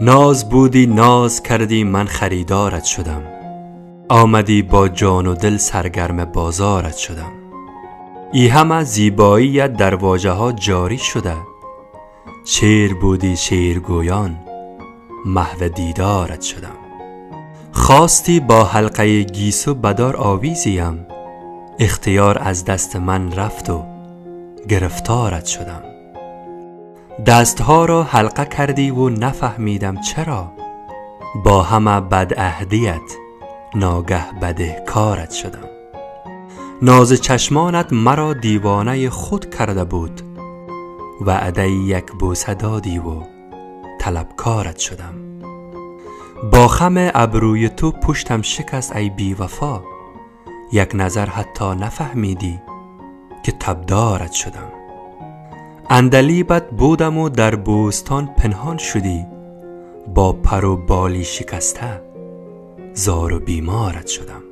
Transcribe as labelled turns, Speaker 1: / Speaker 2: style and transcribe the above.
Speaker 1: ناز بودی ناز کردی من خریدارت شدم، آمدی با جان و دل سرگرم بازارت شدم. ای همه زیباییت در واژه ها جاری شده، شعر بودی شعرگویان محو دیدارت شدم. خواستی با حلقه گیسو بدار آویزیم، اختیار از دست من رفت و گرفتارت شدم. دستها را حلقه کردی و نفهمیدم چرا، با همه بدعهدیت ناگه بدهکارت شدم. ناز چشمانت مرا دیوانه خود کرده بود، وعده یک بوسه دادی و طلبکارت شدم. با خم ابروی تو پشتم شکست ای بی وفا، یک نظر حتی نفهمیدی که تبدارت شدم. عندلیبت بودم و در بوستان پنهان شدی، با پر و بالی شکسته زار و بیمارت شدم.